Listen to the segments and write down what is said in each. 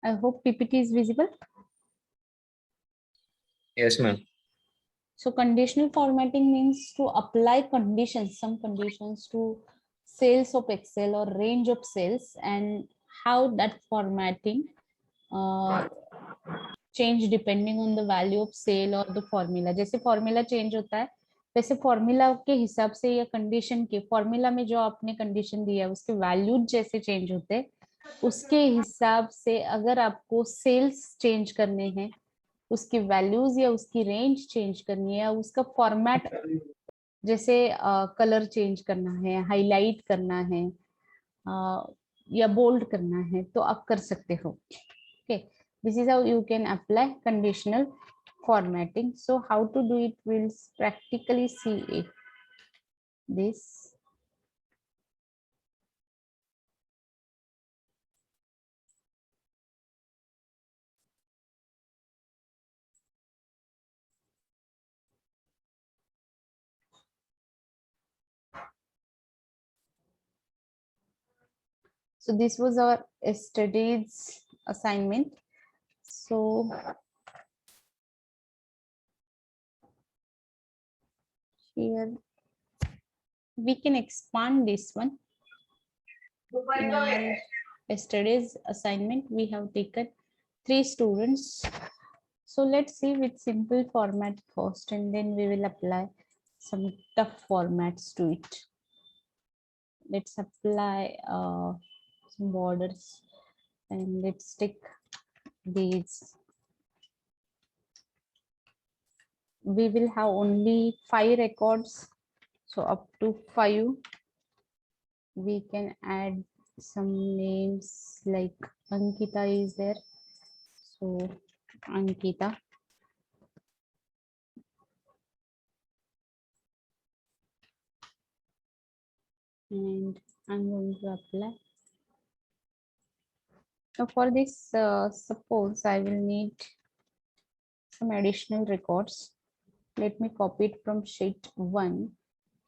I hope PPT is visible. Yes, ma'am. So conditional formatting means to apply conditions, some conditions to cells of Excel or range of cells, and how that formatting change depending on the value of cell or the formula. जैसे formula change होता है वैसे formula के हिसाब से या condition के formula में जो आपने condition दिया है उसके value जैसे change होते हैं उसके हिसाब से अगर आपको cells change करने हैं उसकी वैल्यूज या उसकी रेंज चेंज करनी है, उसका फॉर्मेट जैसे कलर चेंज करना है, हाईलाइट करना है या बोल्ड करना है तो आप कर सकते हो. Okay, this is how you can apply conditional formatting. So how to do it, we'll practically see it. This so this was our yesterday's assignment. So here we can expand this one. In our yesterday's assignment we have taken 3 students, so let's see with simple format first and then we will apply some tough formats to it. Let's apply some borders and let's take these. We will have only 5 records, so up to 5 we can add some names like Ankita is there, so Ankita. And I'm going to apply. So for this, suppose I will need some additional records. Let me copy it from sheet 1.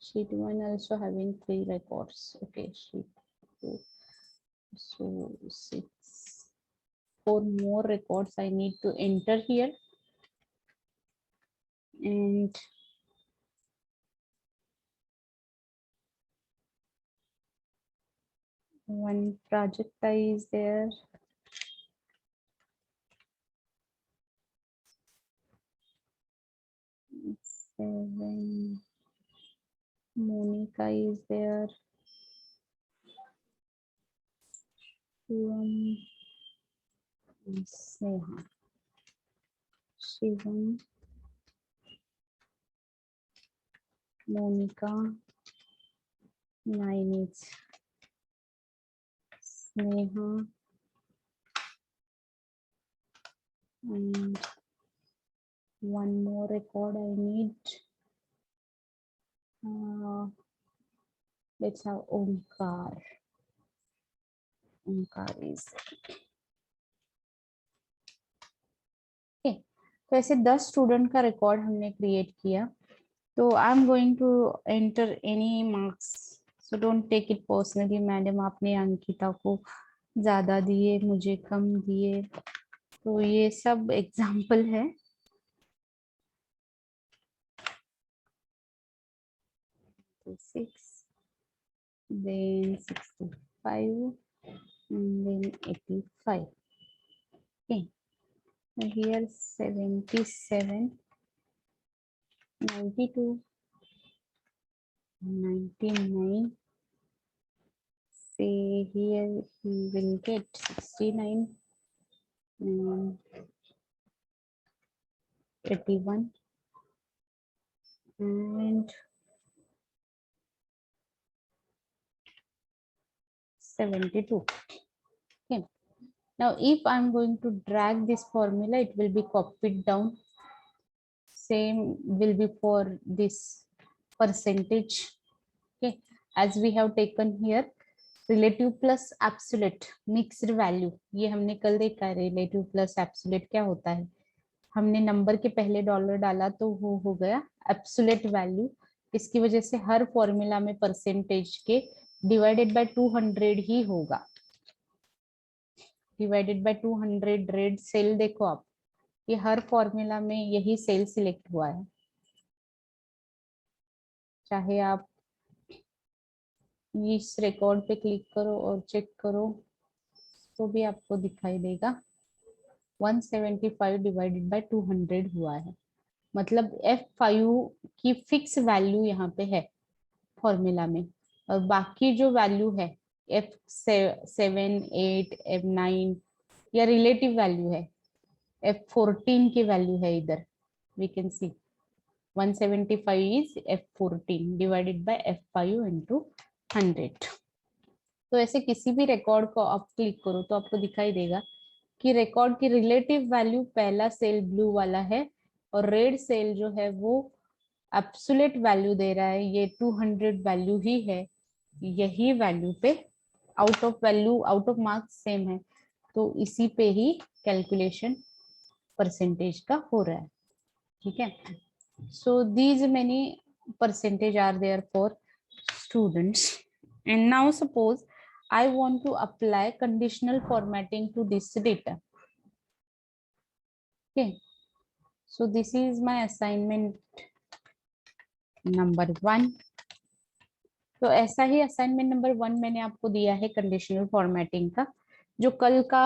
Sheet 1 also having 3 records. Okay, sheet 2. So 6. 4 more records I need to enter here. And one project is there. Seven. Monica is there. Sneha. Shivam. Monica. 9 is Sneha. And one more record I need. Let's have Omkar. Omkar is okay. तो ऐसे 10 student का record हमने create किया. तो I am going to enter any marks, so don't take it personally. Madam आपने अंकिता को ज्यादा दिए, मुझे कम दिए, तो ये सब एग्जाम्पल है. तो 6, then 65, and then 85. Okay, so here 77, 92, 99. Say here he will get 69, and 81, and 72. Okay. Now, if I'm going to drag this formula, it will be copied down. Same will be for this percentage. Okay, as we have taken here, relative plus absolute mixed value. ये हमने कल देखा है. relative plus absolute क्या होता है. हमने number के पहले डॉलर डाला तो वो हो गया एब्सोल्यूट वैल्यू. इसकी वजह से हर फॉर्मूला में परसेंटेज के डिवाइडेड बाय 200 ही होगा. Divided by 200 red cell. देखो आप, ये हर फॉर्मूला में यही सेल सिलेक्ट हुआ है, चाहे आप इस रिकॉर्ड पे क्लिक करो और चेक करो तो भी आपको दिखाई देगा 175 डिवाइडेड बाय 200 हुआ है। मतलब F5 की फिक्स वैल्यू यहाँ पे है फॉर्मूला में, और बाकी जो वैल्यू है F7, 8, F9 या रिलेटिव वैल्यू है, F14 की वैल्यू है इधर, we can see 175 is F14 divided by F5 into 100। तो ऐसे किसी भी रिकॉर्ड को आप क्लिक करो तो आपको दिखाई देगा कि रिकॉर्ड की रिलेटिव वैल्यू पहला सेल ब्लू वाला है, और रेड सेल जो है वो एब्सोल्यूट वैल्यू दे रहा है, ये 200 वैल्यू ही है, यही वैल्यू पे out of value, out of marks same है, तो इसी पे ही कैलकुलेशन परसेंटेज का हो रहा है। ठीक है, so these many percentage are there for students, and now suppose I want to apply conditional formatting to this data. Okay, so this is my assignment number 1। तो ऐसा ही असाइनमेंट नंबर 1 मैंने आपको दिया है कंडीशनल फॉर्मेटिंग का, जो कल का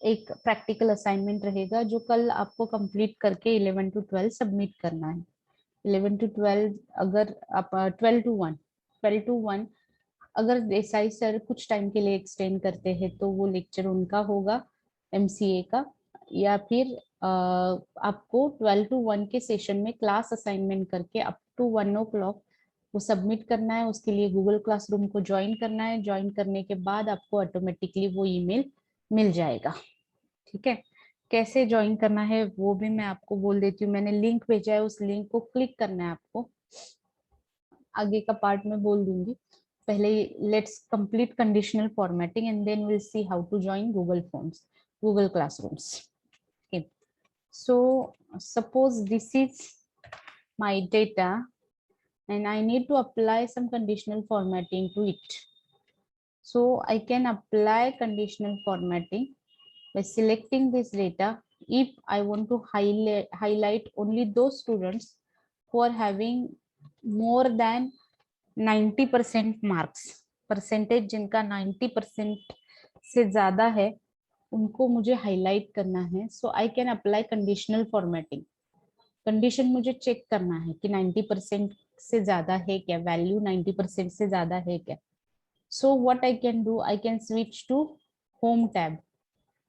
एक प्रैक्टिकल असाइनमेंट रहेगा, जो कल आपको कंप्लीट करके 11 to 12 सबमिट करना है। 11 to 12, अगर आप 12 to 1 अगर देसाई सर कुछ टाइम के लिए एक्सटेंड करते हैं तो वो लेक्चर उनका होगा MCA का, या फिर आपको 12 to 1 के सेशन में क्लास असाइनमेंट करके अप टू 1 o'clock वो सबमिट करना है। उसके लिए गूगल क्लासरूम को ज्वाइन करना है, ज्वाइन करने के बाद आपको ऑटोमेटिकली वो ईमेल मिल जाएगा। ठीक है, कैसे ज्वाइन करना है वो भी मैं आपको बोल देती हूँ, मैंने लिंक भेजा है, उस लिंक को क्लिक करना है आपको, आगे का पार्ट में बोल दूंगी। पहले let's complete conditional formatting and then will see how to join Google classrooms. Okay, so suppose this is my data and I need to apply some conditional formatting to it. So I can apply conditional formatting by selecting this data. If I want to highlight only those students who are having more than 90% marks, percentage जिनका 90% से ज्यादा है, उनको मुझे highlight करना है। So I can apply conditional formatting. Condition मुझे check करना है कि 90% से ज्यादा है क्या, वैल्यू 90% से ज्यादा है क्या। So what I can do, I can switch to home tab.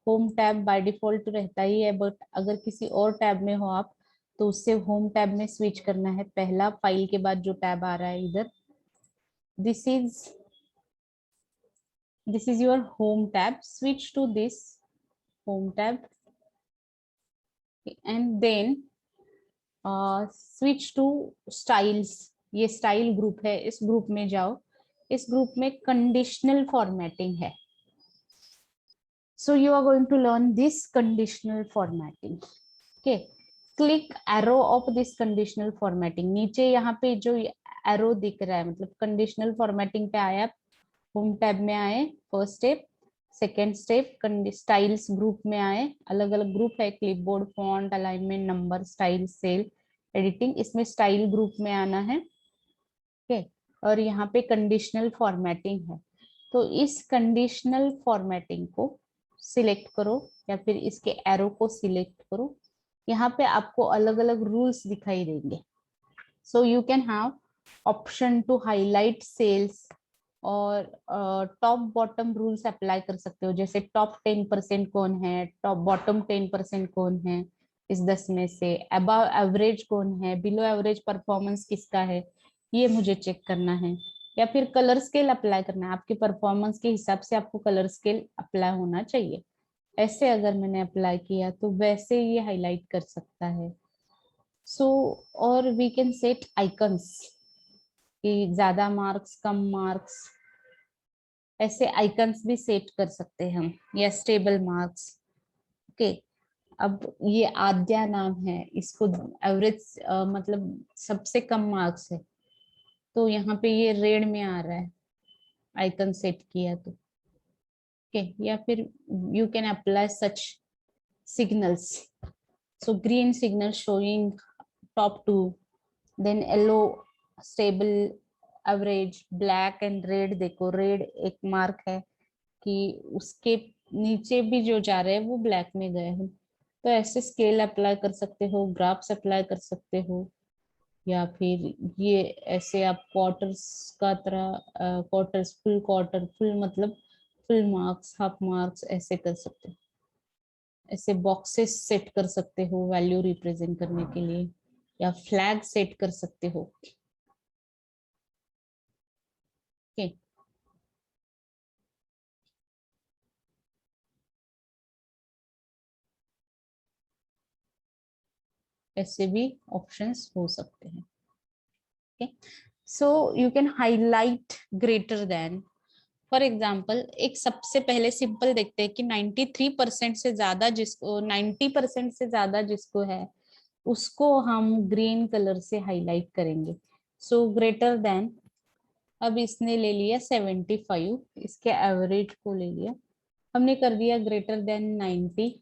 Home tab by default रहता ही है, बट अगर किसी और टैब में हो आप तो उससे होम टैब में स्विच करना है। पहला फाइल के बाद जो टैब आ रहा है इधर, this is your home tab. Switch to this home tab and then switch to styles। ये स्टाइल ग्रुप है, इस ग्रुप में जाओ, इस ग्रुप में कंडीशनल फॉर्मेटिंग है। So you are going to learn this conditional formatting. Okay, click arrow of this conditional formatting। नीचे यहाँ पे जो एरो दिख रहा है, मतलब कंडीशनल फॉर्मेटिंग पे आया, होम टैब में आए, first step, second step styles group में आए, अलग अलग ग्रुप है, clipboard, font, alignment, number, style, cell, editing, इसमें स्टाइल ग्रुप में आना है। ओके, और यहाँ पे कंडीशनल फॉर्मेटिंग है, तो इस कंडीशनल फॉर्मेटिंग को सिलेक्ट करो या फिर इसके एरो को सिलेक्ट करो। यहाँ पे आपको अलग अलग रूल्स दिखाई देंगे। So you can have option to highlight cells, और टॉप बॉटम रूल्स अप्लाई कर सकते हो, जैसे टॉप 10% कौन है, टॉप बॉटम 10% कौन है इस 10 में से, अबव एवरेज कौन है, बिलो एवरेज परफॉर्मेंस किसका है, ये मुझे चेक करना है। या फिर कलर स्केल अप्लाई करना है, आपके परफॉर्मेंस के हिसाब से आपको कलर स्केल अप्लाई होना चाहिए। ऐसे अगर मैंने अप्लाई किया तो वैसे ये हाईलाइट कर सकता है। सो और वी कैन सेट आइकन्स कि ज्यादा मार्क्स, कम मार्क्स, ऐसे आइकन्स भी सेट कर सकते हैं हम, या स्टेबल मार्क्स। ओके, अब ये आद्या नाम है, इसको एवरेज मतलब सबसे कम मार्क्स है, तो यहाँ पे ये रेड में आ रहा है आइकन सेट किया तो। Okay, या फिर you can apply such signals. So green signal showing top two, then yellow stable average, black and red. देखो red एक मार्क है कि उसके नीचे भी जो जा रहे हैं वो ब्लैक में गए हैं। तो ऐसे स्केल अप्लाई कर सकते हो, ग्राफ्स अप्लाई कर सकते हो, या फिर ये ऐसे आप क्वार्टर्स का तरह, क्वार्टर्स, फुल क्वार्टर, फुल मतलब फुल मार्क्स, हाफ मार्क्स ऐसे कर सकते हो। ऐसे बॉक्सेस सेट कर सकते हो वैल्यू रिप्रेजेंट करने के लिए, या फ्लैग सेट कर सकते हो। ओके, ऐसे भी ऑप्शंस हो सकते हैं। Okay, so you can highlight greater than. For example एक सबसे पहले सिंपल देखते हैं कि 93% से ज्यादा जिसको, 90% से ज्यादा जिसको है उसको हम ग्रीन कलर से हाईलाइट करेंगे। सो ग्रेटर देन, अब इसने ले लिया 75, इसके एवरेज को ले लिया, हमने कर दिया ग्रेटर देन 90,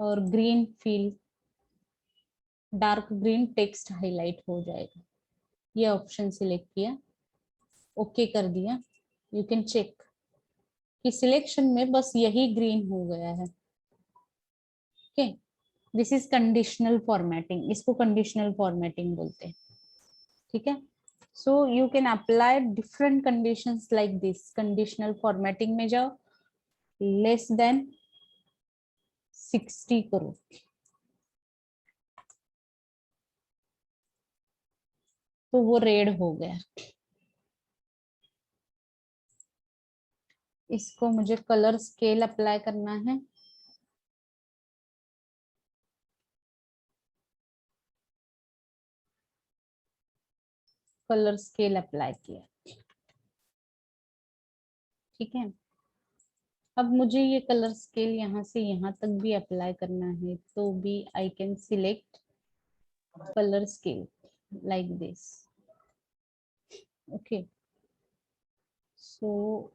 और green field, dark green text highlight हो जाएगा। ये ऑप्शन सिलेक्ट किया, ओके कर दिया। यू कैन चेक कि सिलेक्शन में बस यही ग्रीन हो गया है। Okay, this is conditional formatting, इसको कंडीशनल फॉर्मेटिंग बोलते हैं। ठीक है, सो you can apply different conditions like this. Conditional formatting में जाओ, लेस देन 60 करो, तो वो रेड हो गया। इसको मुझे कलर स्केल अप्लाई करना है। कलर स्केल अप्लाई किया, ठीक है। अब मुझे ये कलर स्केल यहाँ से यहाँ तक भी अप्लाई करना है, तो भी I can select colour scale like this. Okay, so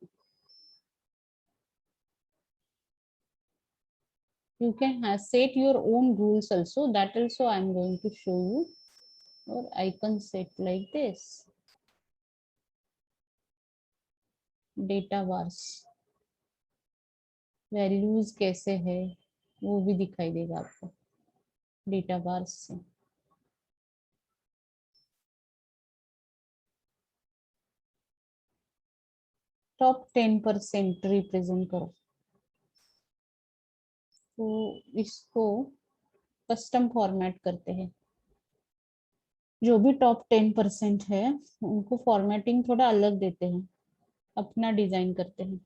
you can set your own rules also, that also I am going to show you, or icon set like this, data bars values कैसे है वो भी दिखाई देगा आपको data bars से। Top 10% represent करो, तो इसको कस्टम फॉर्मेट करते हैं। जो भी टॉप 10% है उनको फॉर्मेटिंग थोड़ा अलग देते हैं, अपना डिजाइन करते हैं।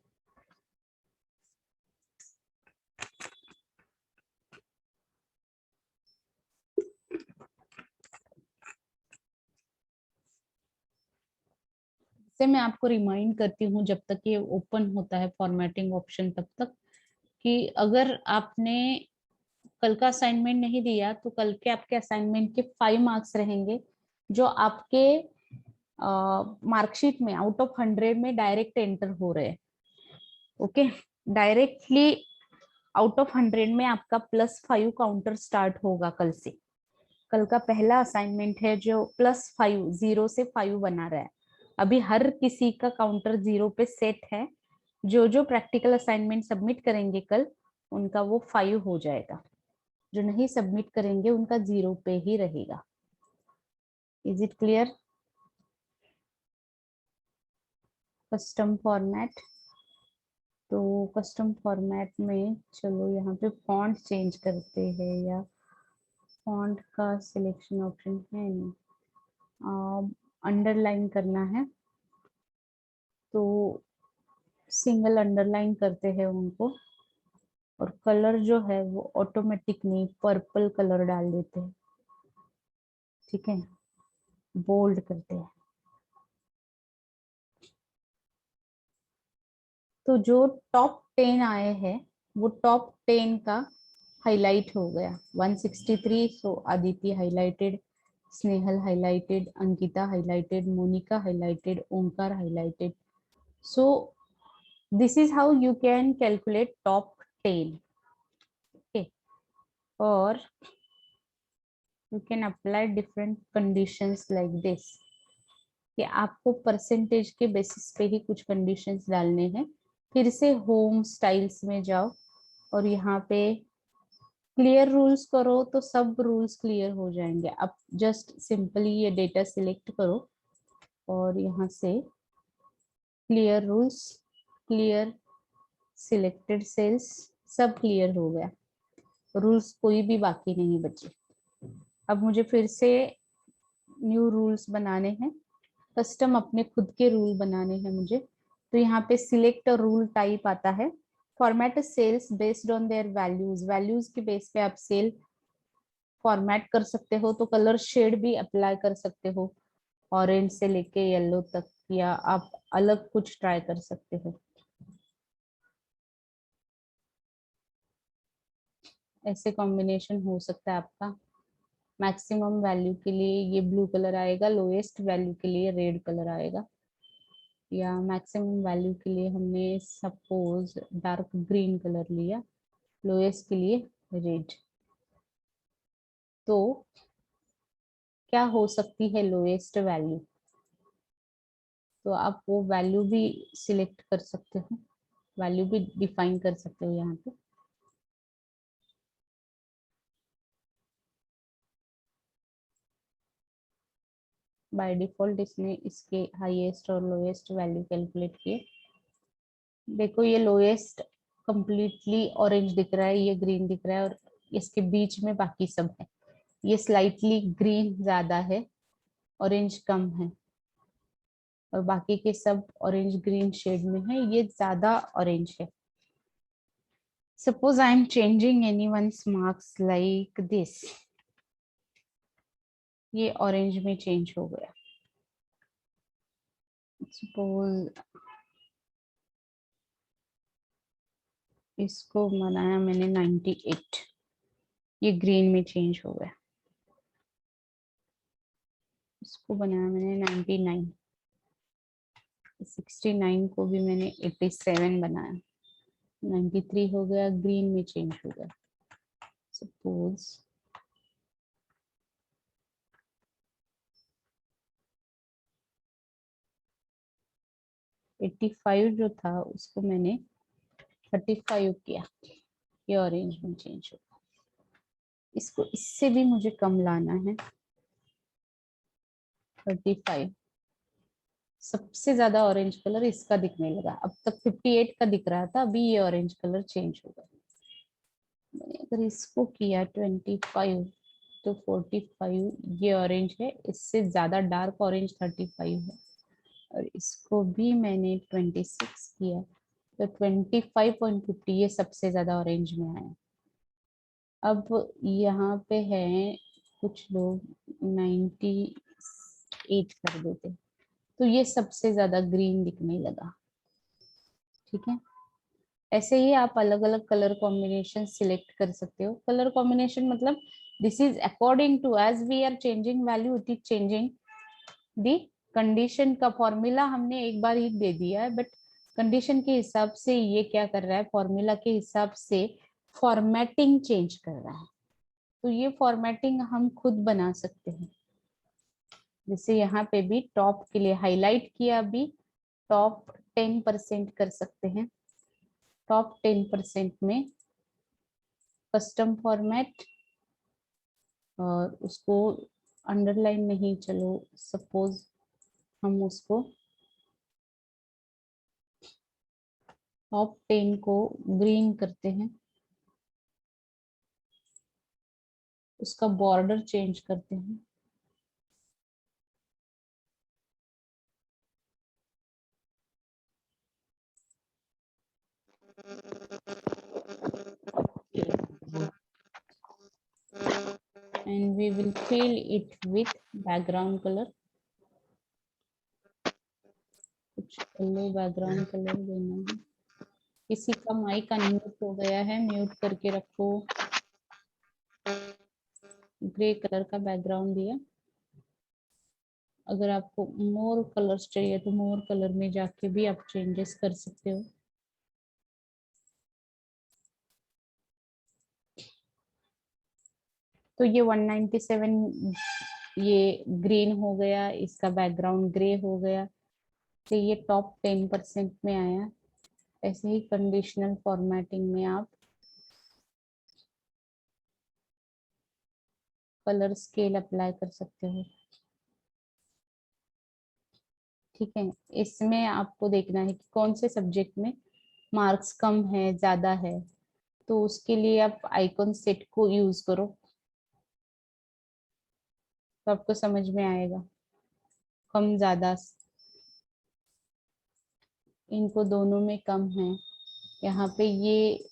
से मैं आपको रिमाइंड करती हूँ जब तक ये ओपन होता है फॉर्मेटिंग ऑप्शन, तब तक कि अगर आपने कल का असाइनमेंट नहीं दिया तो कल के आपके असाइनमेंट के 5 मार्क्स रहेंगे, जो आपके मार्कशीट में आउट ऑफ 100 में डायरेक्ट एंटर हो रहे हैं। ओके, डायरेक्टली आउट ऑफ 100 में आपका +5 काउंटर स्टार्ट होगा कल से। कल का पहला असाइनमेंट है जो +5, 0 से 5 बना रहा है। अभी हर किसी का काउंटर 0 पे सेट है। जो जो प्रैक्टिकल असाइनमेंट सबमिट करेंगे कल, उनका वो 5 हो जाएगा। जो नहीं सबमिट करेंगे उनका 0 पे ही रहेगा। Is it clear? Custom format, तो कस्टम फॉर्मेट में चलो यहाँ पे फॉन्ट चेंज करते हैं, या फॉन्ट का सिलेक्शन ऑप्शन है नहीं, अंडरलाइन करना है तो सिंगल अंडरलाइन करते हैं उनको, और कलर जो है वो ऑटोमेटिक नहीं, पर्पल कलर डाल देते हैं। ठीक है, बोल्ड करते हैं। तो जो टॉप 10 आए हैं वो टॉप 10 का हाईलाइट हो गया। 163, so Aditya highlighted, Snehal highlighted, Ankita highlighted, Monika highlighted, Omkar highlighted. So This is how you can calculate top 10. Okay, or you can apply different conditions like this, कि आपको परसेंटेज के बेसिस पे ही कुछ कंडीशंस डालने हैं। फिर से होम स्टाइल्स में जाओ और यहाँ पे क्लियर रूल्स करो तो सब रूल्स क्लियर हो जाएंगे। आप जस्ट सिंपली ये डेटा सिलेक्ट करो और यहाँ से clear rules, clear selected cells, सब क्लियर हो गया, रूल्स कोई भी बाकी नहीं बचे। अब मुझे फिर से न्यू रूल्स बनाने हैं, कस्टम अपने खुद के रूल बनाने हैं मुझे। तो यहाँ पे सिलेक्ट रूल टाइप आता है, format cells based on their values, values के बेस पे आप सेल फॉर्मेट कर सकते हो। तो कलर शेड भी अप्लाई कर सकते हो, ऑरेंज से लेके येलो तक, या आप अलग कुछ ट्राई कर सकते हो। ऐसे कॉम्बिनेशन हो सकता है आपका। मैक्सिमम वैल्यू के लिए ये ब्लू कलर आएगा, लोएस्ट वैल्यू के लिए रेड कलर आएगा, या मैक्सिमम वैल्यू के लिए हमने सपोज डार्क ग्रीन कलर लिया, लोएस्ट के लिए रेड। तो क्या हो सकती है लोएस्ट वैल्यू, तो आप वो वैल्यू भी सिलेक्ट कर सकते हो, वैल्यू भी डिफाइन कर सकते हो यहाँ पे। बाय डिफॉल्ट इसने इसके हाईएस्ट और लोएस्ट वैल्यू कैलकुलेट किए। देखो ये लोएस्ट कंप्लीटली ऑरेंज दिख रहा है, ये ग्रीन दिख रहा है, और इसके बीच में बाकी सब है। ये स्लाइटली ग्रीन ज्यादा है, ऑरेंज कम है, और बाकी के सब ऑरेंज ग्रीन शेड में है, ये ज्यादा ऑरेंज है। Suppose I am changing anyone's marks like this, ये ऑरेंज में चेंज हो गया। सपोज इसको बनाया मैंने 98, ये ग्रीन में चेंज हो गया। इसको बनाया मैंने 99, 69 को भी मैंने 87 बनाया, 93 हो गया, ग्रीन में चेंज हो गया। सपोज एट्टी फाइव जो था उसको मैंने 35 किया, ये ऑरेंज में चेंज हो गया। इसको इससे भी मुझे कम लाना है, 35। सबसे ज्यादा ऑरेंज कलर इसका दिखने लगा, अब तक 58 का दिख रहा था, अभी ये ऑरेंज कलर चेंज हो गया। मैंने अगर इसको किया 25 तो 45, ये ऑरेंज है, इससे ज्यादा डार्क ऑरेंज 35 है, और इसको भी मैंने 26 किया तो 25.50, ये सबसे ज्यादा ऑरेंज में आया। अब यहाँ पे है कुछ लोग 98 कर देते, तो ये सबसे ज्यादा ग्रीन दिखने लगा। ठीक है, ऐसे ही आप अलग अलग कलर कॉम्बिनेशन सिलेक्ट कर सकते हो। कलर कॉम्बिनेशन मतलब this is according to as we are changing value, it is changing the condition. का फॉर्मूला हमने एक बार ही दे दिया है, बट कंडीशन के हिसाब से ये क्या कर रहा है, फॉर्मूला के हिसाब से फॉर्मेटिंग चेंज कर रहा है। तो ये फॉर्मेटिंग हम खुद बना सकते हैं। जैसे यहाँ पे भी टॉप के लिए हाईलाइट किया, अभी टॉप 10% कर सकते हैं। टॉप 10% में कस्टम फॉर्मेट, और उसको अंडरलाइन नहीं, चलो सपोज हम उसको टॉप 10 को ग्रीन करते हैं, उसका बॉर्डर चेंज करते हैं। And we will fill it with background color, कुछ येलो बैकग्राउंड कलर देना है। किसी का माइक अनम्यूट हो गया है, म्यूट करके रखो। ग्रे कलर का बैकग्राउंड दिया। अगर आपको मोर कलर्स चाहिए तो मोर कलर में जाके भी आप चेंजेस कर सकते हो। तो ये 197 ये ग्रीन हो गया, इसका बैकग्राउंड ग्रे हो गया, तो ये टॉप 10% में आया। ऐसे ही कंडीशनल फॉर्मेटिंग में आप कलर स्केल अप्लाई कर सकते हो। ठीक है, इसमें आपको देखना है कि कौन से सब्जेक्ट में मार्क्स कम है ज्यादा है, तो उसके लिए आप आइकॉन सेट को यूज करो, तो आपको समझ में आएगा कम ज्यादा। इनको दोनों में कम है, यहाँ पे ये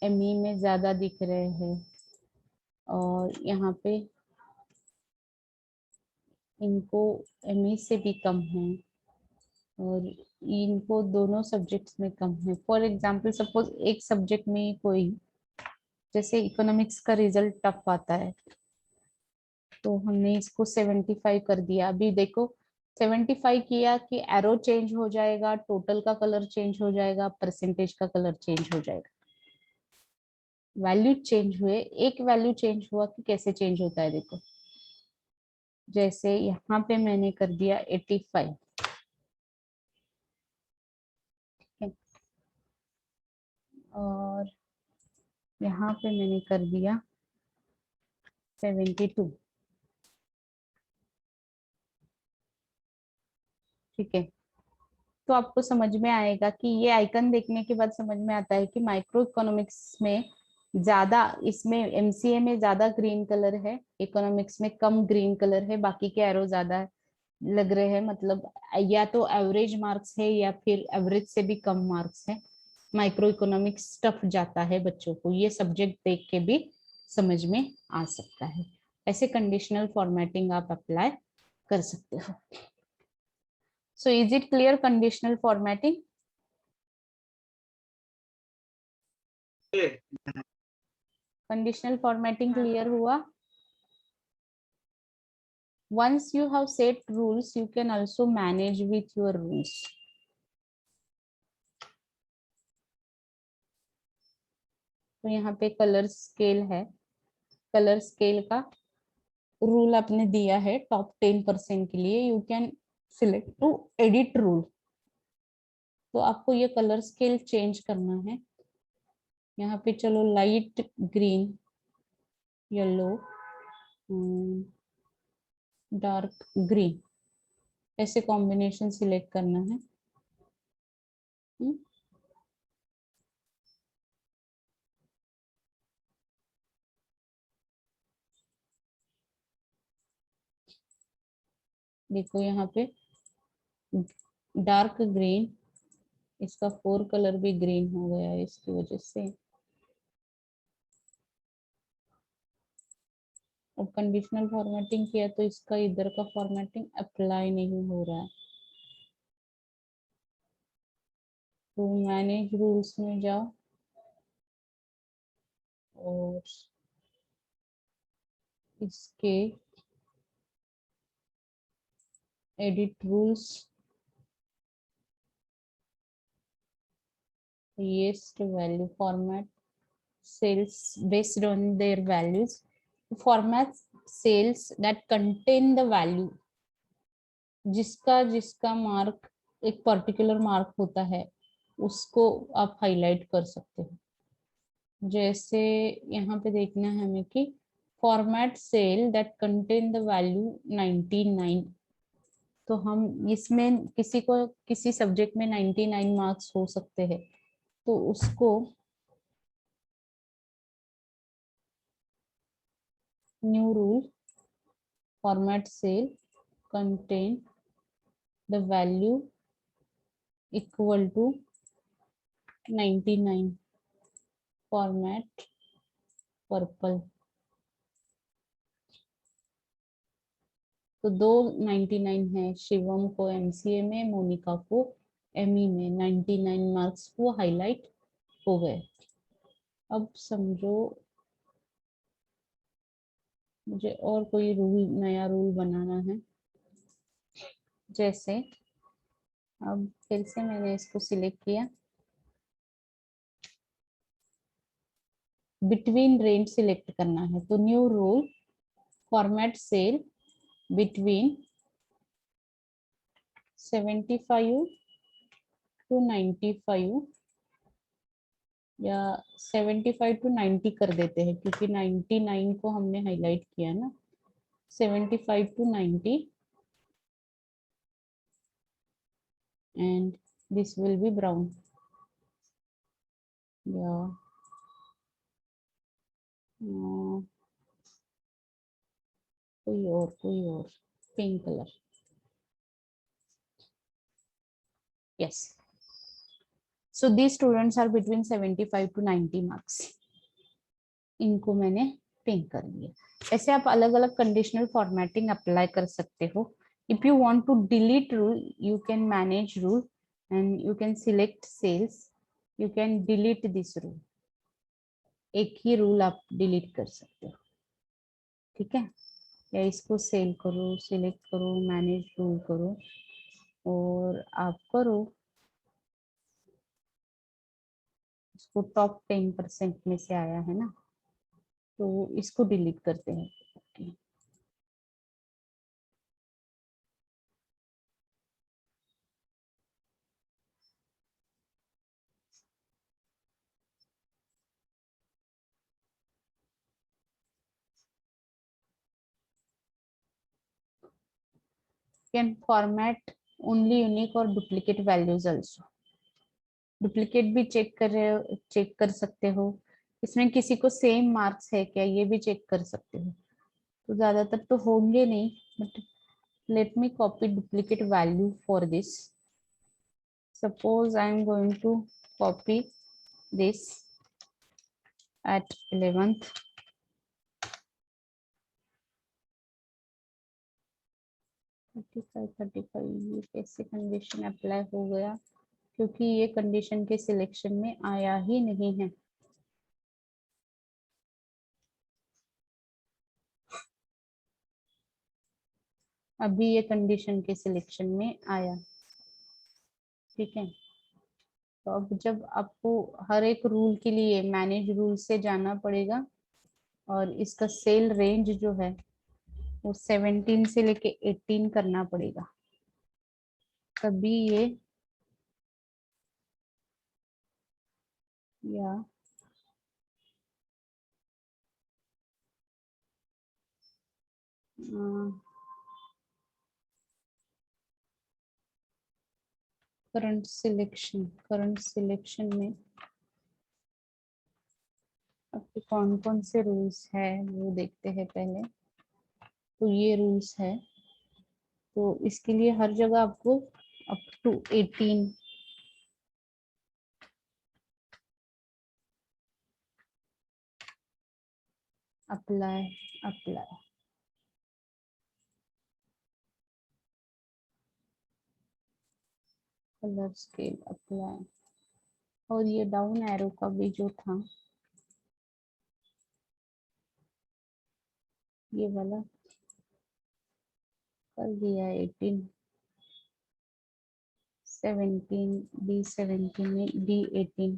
एमई में ज्यादा दिख रहे हैं, और यहाँ पे इनको एमई से भी कम है, और इनको दोनों सब्जेक्ट्स में कम है। फॉर एग्जाम्पल सपोज एक सब्जेक्ट में कोई, जैसे इकोनॉमिक्स का रिजल्ट टफ आता है, तो हमने इसको 75 कर दिया। अभी देखो 75 किया कि एरो चेंज हो जाएगा, टोटल का कलर चेंज हो जाएगा, परसेंटेज का कलर चेंज हो जाएगा। वैल्यू चेंज हुए, एक वैल्यू चेंज हुआ कि कैसे चेंज होता है देखो। जैसे यहाँ पे मैंने कर दिया 85, ठीक है, और यहाँ पे मैंने कर दिया 72, ठीक है। तो आपको समझ में आएगा कि ये आइकन देखने के बाद समझ में आता है कि माइक्रो इकोनॉमिक्स में ज्यादा, इसमें एमसीए में ज्यादा ग्रीन कलर है, इकोनॉमिक्स में कम ग्रीन कलर है, बाकी के एरो ज्यादा लग रहे हैं, मतलब या तो एवरेज मार्क्स है या फिर एवरेज से भी कम मार्क्स है। माइक्रो इकोनॉमिक्स टफ जाता है बच्चों को, ये सब्जेक्ट देख के भी समझ में आ सकता है। ऐसे कंडीशनल फॉर्मेटिंग आप अप्लाई कर सकते हो। So is it clear conditional formatting? Conditional formatting clear हुआ? Once you have set rules, you can also manage with your rules. तो यहाँ पे कलर स्केल है, कलर स्केल का रूल आपने दिया है टॉप 10% के लिए, you can select to edit rule. तो आपको ये कलर स्केल चेंज करना है। यहाँ पे चलो light green, yellow, dark green, ऐसे कॉम्बिनेशन सिलेक्ट करना है। देखो यहाँ पे डार्क ग्रीन, इसका फोर कलर भी ग्रीन हो गया है इसकी वजह से। अब कंडीशनल फॉर्मेटिंग किया तो इसका इधर का फॉर्मेटिंग अप्लाई नहीं हो रहा है, तो मैनेज रूल्स में जाओ और इसके edit rules, yeast value format cells based on their values, format cells that contain the value, जिसका जिसका मार्क एक पर्टिकुलर मार्क होता है उसको आप हाईलाइट कर सकते हो। जैसे यहाँ पे देखना है हमें कि format cell that contain the value 99, तो हम इसमें किसी को किसी सब्जेक्ट में 99 मार्क्स हो सकते हैं, तो उसको new rule format cell contain the value equal to 99 format purple. तो दो 99 है, शिवम को एमसीए में, मोनिका को एमई में, 99 मार्क्स वो हाईलाइट हो गए। अब समझो मुझे और कोई रूल, नया रूल बनाना है। जैसे अब फिर से मैंने इसको सिलेक्ट किया, बिटवीन रेंज सिलेक्ट करना है, तो new rule format cell between 75 to 95 या 75 to 90 कर देते हैं, क्योंकि 99 को हमने हाईलाइट किया ना. 75 to 90 and this will be brown. Yeah. कोई और pink colour. Yes. So these students are between 75 to 90 marks. इनको मैंने पिंक कर दिया. ऐसे आप अलग अलग कंडीशनल फॉर्मेटिंग अप्लाई कर सकते हो. If you want to delete rule, you can manage rule and you can select cells. You can delete this rule. एक ही रूल आप डिलीट कर सकते हो. ठीक है. या इसको सेल करो, सिलेक्ट करो, मैनेज रूल करो और आप करो इसको. टॉप 10% में से आया है ना, तो इसको डिलीट करते हैं. okay. Can format only unique or duplicate values also. Duplicate भी चेक कर सकते हो. इसमें किसी को सेम मार्क्स है क्या, ये भी चेक कर सकते हो. तो ज्यादातर तो होंगे नहीं, but let me copy duplicate value for this. Suppose I am going to copy this at 11th. Thirty five ये कैसे कंडीशन अप्लाई हो गया, क्योंकि ये कंडीशन के सिलेक्शन में आया ही नहीं है. अभी ये कंडीशन के सिलेक्शन में आया. ठीक है. तो अब जब आपको हर एक रूल के लिए मैनेज रूल से जाना पड़ेगा और इसका सेल रेंज जो है वो 17 से लेके 18 करना पड़ेगा, तभी ये या करंट सिलेक्शन में आपके कौन कौन से रूल्स है वो देखते हैं पहले. तो ये रूल्स है, तो इसके लिए हर जगह आपको up to 18 apply apply. Colour scale apply. और ये डाउन एरो का भी जो था ये वाला कर दिया. 18 17 D17 में D18.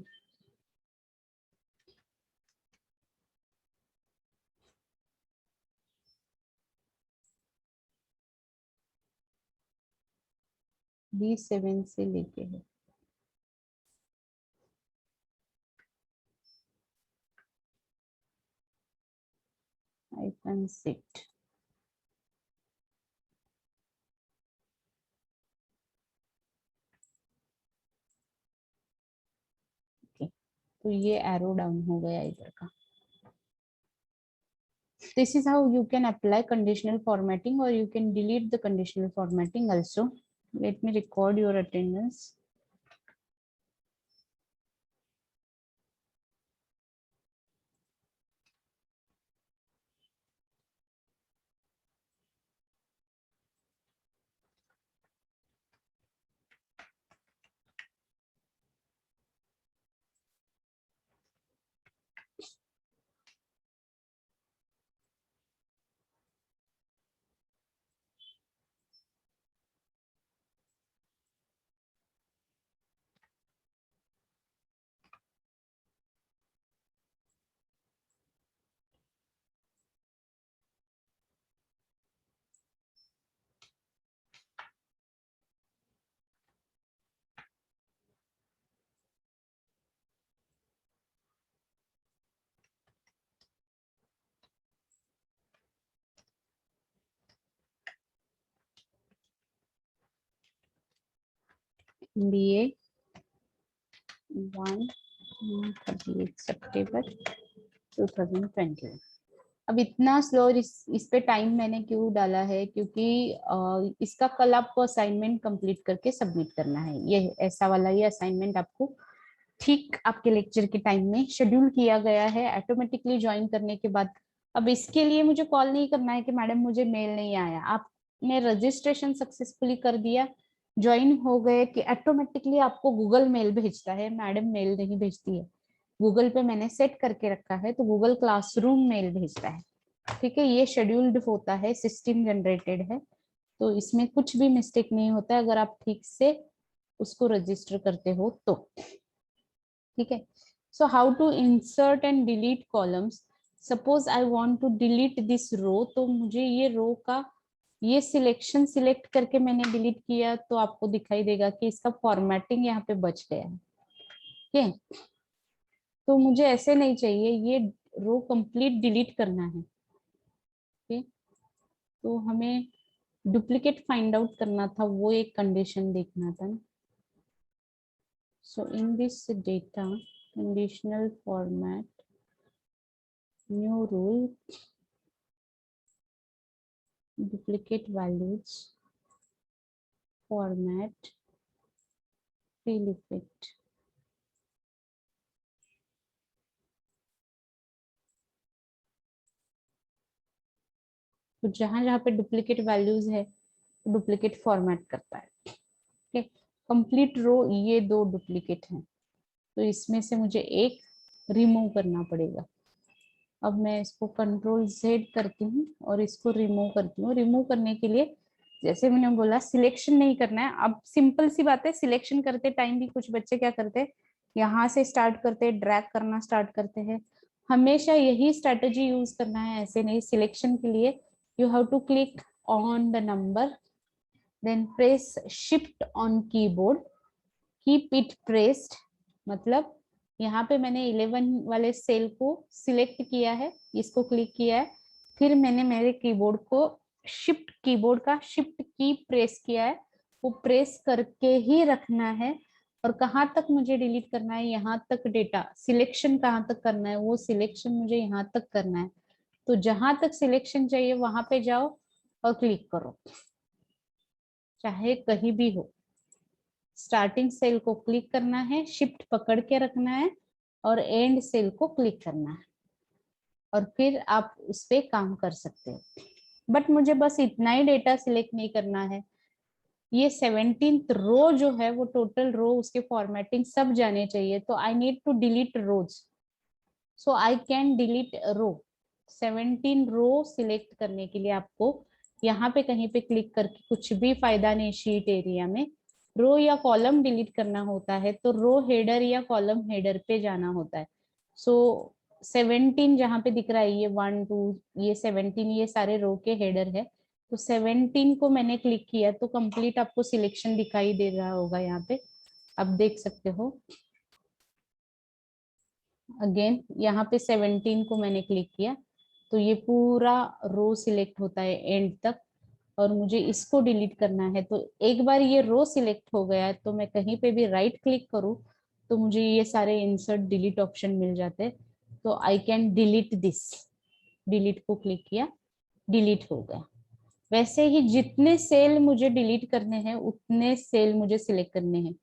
D7 से लेके है आइकन सेट. तो ये एरो डाउन हो गया इधर का. This is how you can apply conditional formatting, or you can delete the conditional formatting also. Let me record your attendance. BA 1 38 सितंबर 2021। अब इतना स्लो इस पे टाइम मैंने क्यों डाला है, क्योंकि इसका कल आपको असाइनमेंट कंप्लीट करके सबमिट करना है। ये ऐसा वाला ये असाइनमेंट आपको ठीक आपके लेक्चर के टाइम में शेड्यूल किया गया है ऑटोमेटिकली ज्वाइन करने के बाद। अब इसके लिए मुझे कॉल नहीं करना है कि मैडम मुझे मेल नहीं आया, आपने रजिस्ट्रेशन सक्सेसफुली कर दिया, ज्वाइन हो गए, कि ऑटोमेटिकली आपको गूगल मेल भेजता है। मैडम मेल नहीं भेजती है, गूगल पे मैंने सेट करके रखा है, तो गूगल क्लासरूम मेल भेजता है। ठीक है, ये शेड्यूल्ड होता है, सिस्टम जनरेटेड है, तो इसमें कुछ भी मिस्टेक नहीं होता है अगर आप ठीक से उसको रजिस्टर करते हो तो। ठीक है, so how to insert and delete columns. Suppose I want to delete this row, तो मुझे ये रो का ये सिलेक्शन सिलेक्ट करके मैंने डिलीट किया, तो आपको दिखाई देगा कि इसका फॉर्मेटिंग यहाँ पे बच गया है। ठीक है, तो मुझे ऐसे नहीं चाहिए, ये रो कंप्लीट डिलीट करना है। ठीक, तो हमें डुप्लीकेट फाइंड आउट करना था, वो एक कंडीशन देखना था ना। So in this data conditional format, new rule, duplicate values, format, fill effect। तो जहां जहां पे डुप्लीकेट वैल्यूज है डुप्लीकेट फॉर्मेट करता है। ठीक, कंप्लीट रो ये दो डुप्लीकेट हैं, तो इसमें से मुझे एक रिमूव करना पड़ेगा। अब मैं इसको कंट्रोल Z करती हूँ और इसको रिमूव करती हूँ। रिमूव करने के लिए जैसे मैंने बोला सिलेक्शन नहीं करना है। अब सिंपल सी बात है, सिलेक्शन करते टाइम भी कुछ बच्चे क्या करते हैं, यहाँ से स्टार्ट करते हैं, ड्रैग करना स्टार्ट करते हैं। हमेशा यही स्ट्रेटेजी यूज करना है, ऐसे नहीं। सिलेक्शन के लिए you have to click on the number, then press shift on keyboard, keep it pressed, मतलब यहाँ पे मैंने 11 वाले सेल को सिलेक्ट किया है, इसको क्लिक किया है, फिर मैंने मेरे कीबोर्ड को शिफ्ट, कीबोर्ड का शिफ्ट की प्रेस किया है, वो प्रेस करके ही रखना है। और कहाँ तक मुझे डिलीट करना है, यहाँ तक डेटा सिलेक्शन कहाँ तक करना है, वो सिलेक्शन मुझे यहाँ तक करना है। तो जहां तक सिलेक्शन चाहिए वहां पे जाओ और क्लिक करो, चाहे कहीं भी हो। स्टार्टिंग सेल को क्लिक करना है, शिफ्ट पकड़ के रखना है और एंड सेल को क्लिक करना है, और फिर आप उस पर काम कर सकते हो। बट मुझे बस इतना ही डेटा सिलेक्ट नहीं करना है, ये 17th रो जो है वो टोटल रो उसके फॉर्मेटिंग सब जाने चाहिए। तो I need to delete rows, so I can delete row. 17 row select करने के लिए आपको यहाँ पे कहीं पे क्लिक करके कुछ भी फायदा नहीं, शीट एरिया में रो या कॉलम डिलीट करना होता है तो रो हेडर या कॉलम हेडर पे जाना होता है। सो 17 जहाँ पे दिख रहा है, ये 1 2 ये 17 ये सारे रो के हेडर है। तो 17 को मैंने क्लिक किया तो कंप्लीट आपको सिलेक्शन दिखाई दे रहा होगा, यहाँ पे आप देख सकते हो। अगेन यहाँ पे 17 को मैंने क्लिक किया तो ये पूरा रो सिलेक्ट होता है एंड तक, और मुझे इसको डिलीट करना है। तो एक बार ये रो सिलेक्ट हो गया तो मैं कहीं पे भी राइट क्लिक करूँ तो मुझे ये सारे इंसर्ट डिलीट ऑप्शन मिल जाते हैं। तो आई कैन डिलीट दिस, डिलीट को क्लिक किया, डिलीट हो गया। वैसे ही जितने सेल मुझे डिलीट करने हैं उतने सेल मुझे सिलेक्ट करने हैं।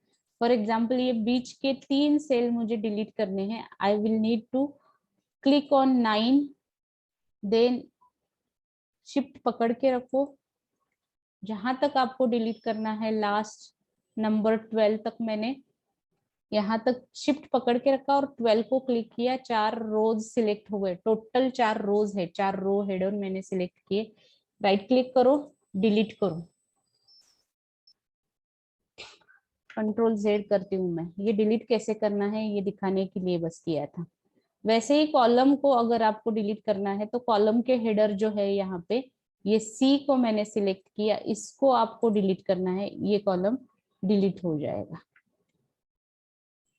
फॉर एग्जाम्पल ये बीच के 3 सेल मुझे डिलीट करने हैं, I will need to click on 9, then shift पकड़ के रखो, जहां तक आपको डिलीट करना है लास्ट नंबर 12 तक मैंने यहाँ तक शिफ्ट पकड़ के रखा और 12 को क्लिक किया, 4 रोज सिलेक्ट हो गए। टोटल 4 रोज है, 4 रो हेडर मैंने सिलेक्ट किए। राइट क्लिक करो, डिलीट करो, कंट्रोल Z करती हूँ मैं। ये डिलीट कैसे करना है ये दिखाने के लिए बस किया था। वैसे ही कॉलम को अगर आपको डिलीट करना है तो कॉलम के हेडर जो है यहाँ पे ये C को मैंने सिलेक्ट किया, इसको आपको डिलीट करना है, ये कॉलम डिलीट हो जाएगा।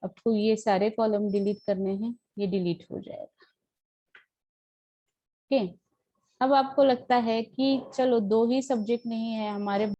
आपको ये सारे कॉलम डिलीट करने हैं, ये डिलीट हो जाएगा। ओके, अब आपको लगता है कि चलो 2 ही सब्जेक्ट नहीं है हमारे